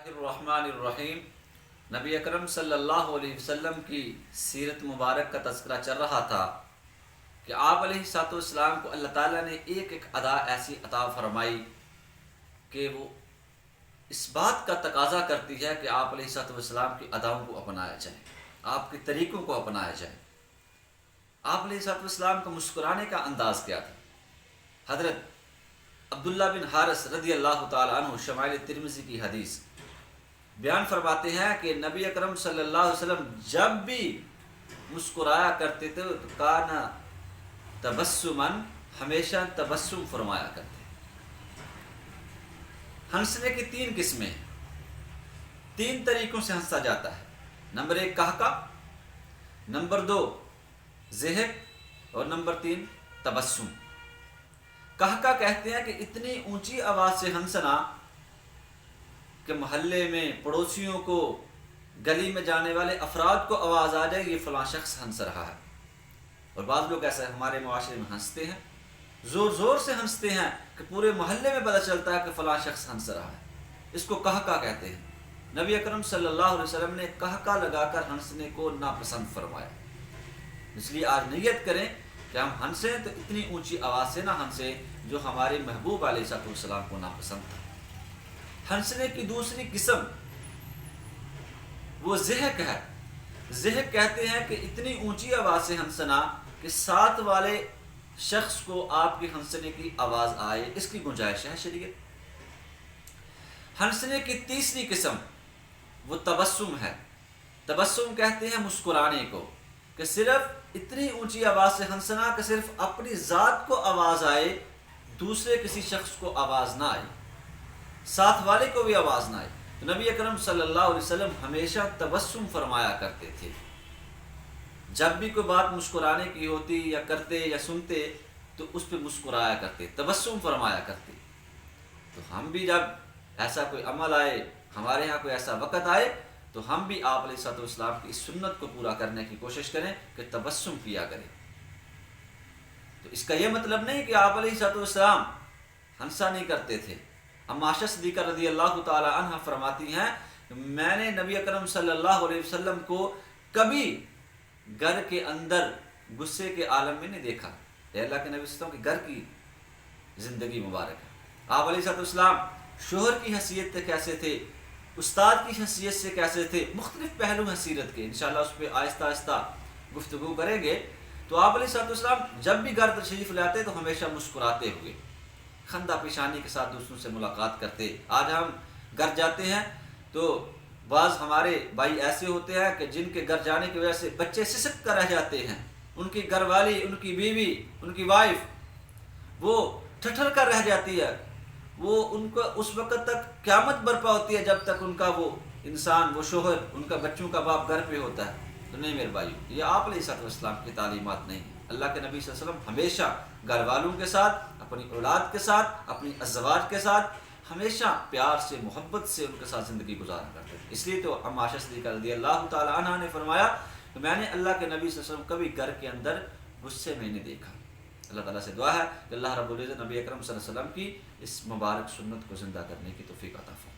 الرحمن الرحیم۔ نبی اکرم صلی اللہ علیہ وسلم کی سیرت مبارک کا تذکرہ چل رہا تھا کہ آپ علیہ الصلوۃ والسلام کو اللہ تعالیٰ نے ایک ایک ادا ایسی عطا فرمائی کہ وہ اس بات کا تقاضا کرتی ہے کہ آپ علیہ الصلوۃ والسلام کی اداؤں کو اپنایا جائے، آپ کے طریقوں کو اپنایا جائے۔ آپ علیہ الصلوۃ والسلام کا مسکرانے کا انداز کیا تھا؟ حضرت عبداللہ بن حارث رضی اللہ تعالیٰ عنہ شمائل ترمذی کی حدیث بیان فرماتے ہیں کہ نبی اکرم صلی اللہ علیہ وسلم جب بھی مسکرایا کرتے تھے تو کانا تبسمن، ہمیشہ تبسم فرمایا کرتے۔ ہنسنے کی تین قسمیں ہیں، تین طریقوں سے ہنسا جاتا ہے۔ نمبر 1 قہقہ، نمبر 2 ضحک اور نمبر 3 تبسم۔ قہقہ کہتے ہیں کہ اتنی اونچی آواز سے ہنسنا کہ محلے میں پڑوسیوں کو، گلی میں جانے والے افراد کو آواز آ جائے یہ فلاں شخص ہنس رہا ہے۔ اور بعض لوگ ایسا ہمارے معاشرے میں ہنستے ہیں، زور زور سے ہنستے ہیں کہ پورے محلے میں پتہ چلتا ہے کہ فلاں شخص ہنس رہا ہے۔ اس کو قہقہ کہتے ہیں۔ نبی اکرم صلی اللہ علیہ وسلم نے قہقہ لگا کر ہنسنے کو ناپسند فرمایا۔ اس لیے آج نیت کریں کہ ہم ہنسیں تو اتنی اونچی آواز سے نہ ہنسیں جو ہمارے محبوب علیہ السلام کو ناپسند تھا۔ ہنسنے کی دوسری قسم وہ ضحک ہے۔ ضحک کہتے ہیں کہ اتنی اونچی آواز سے ہنسنا کہ ساتھ والے شخص کو آپ کے ہنسنے کی آواز آئے، اس کی گنجائش ہے شریعت۔ ہنسنے کی تیسری قسم وہ تبسم ہے۔ تبسم کہتے ہیں مسکرانے کو، کہ صرف اتنی اونچی آواز سے ہنسنا کہ صرف اپنی ذات کو آواز آئے، دوسرے کسی شخص کو آواز نہ آئے، ساتھ والے کو بھی آواز نہ آئے۔ تو نبی اکرم صلی اللہ علیہ وسلم ہمیشہ تبسم فرمایا کرتے تھے۔ جب بھی کوئی بات مسکرانے کی ہوتی یا کرتے یا سنتے تو اس پہ مسکرایا کرتے، تبسم فرمایا کرتے۔ تو ہم بھی جب ایسا کوئی عمل آئے، ہمارے ہاں کوئی ایسا وقت آئے تو ہم بھی آپ علیہ الصلوۃ والسلام کی اس سنت کو پورا کرنے کی کوشش کریں کہ تبسم کیا کریں۔ تو اس کا یہ مطلب نہیں کہ آپ علیہ الصلوۃ والسلام ہنسا نہیں کرتے تھے۔ اما عائشہ صدیقہ رضی اللہ تعالی عنہ فرماتی ہیں کہ میں نے نبی اکرم صلی اللہ علیہ وسلم کو کبھی گھر کے اندر غصے کے عالم میں نہیں دیکھا۔ اے اللہ کے نبی صلی اللہ علیہ وسلم کے گھر کی زندگی مبارک ہے۔ آپ علیہ الصلوۃ والسلام شوہر کی حیثیت سے کیسے تھے، استاد کی حیثیت سے کیسے تھے، مختلف پہلو ہیں سیرت کے، انشاءاللہ اس پہ آہستہ آہستہ گفتگو کریں گے۔ تو آپ علیہ الصلوۃ والسلام جب بھی گھر تشریف لاتے تو ہمیشہ مسکراتے ہوئے، خندہ پیشانی کے ساتھ دوسروں سے ملاقات کرتے۔ آج ہم گھر جاتے ہیں تو بعض ہمارے بھائی ایسے ہوتے ہیں کہ جن کے گھر جانے کی وجہ سے بچے سسک کر رہ جاتے ہیں، ان کی گھر والی، ان کی بیوی، ان کی وائف وہ ٹھٹھر کر رہ جاتی ہے، وہ ان کو اس وقت تک قیامت برپا ہوتی ہے جب تک ان کا وہ انسان، وہ شوہر، ان کا بچوں کا باپ گھر پہ ہوتا ہے۔ تو نہیں میرے بھائی، یہ آپ علیہ السلام کی تعلیمات نہیں ہیں۔ اللہ کے نبی صلی اللہ علیہ وسلم ہمیشہ گھر والوں کے ساتھ، اپنی اولاد کے ساتھ، اپنی ازواج کے ساتھ ہمیشہ پیار سے، محبت سے ان کے ساتھ زندگی گزارا کرتے تھے۔ اس لیے تو اما عائشہ صدیقہ رضی اللہ تعالی عنہ نے فرمایا کہ میں نے اللہ کے نبی صلی اللہ علیہ وسلم کبھی گھر کے اندر غصے میں نہیں دیکھا۔ اللہ تعالیٰ سے دعا ہے کہ اللہ رب العزت نبی اکرم صلی اللہ علیہ وسلم کی اس مبارک سنت کو زندہ کرنے کی توفیق عطا فرمائے۔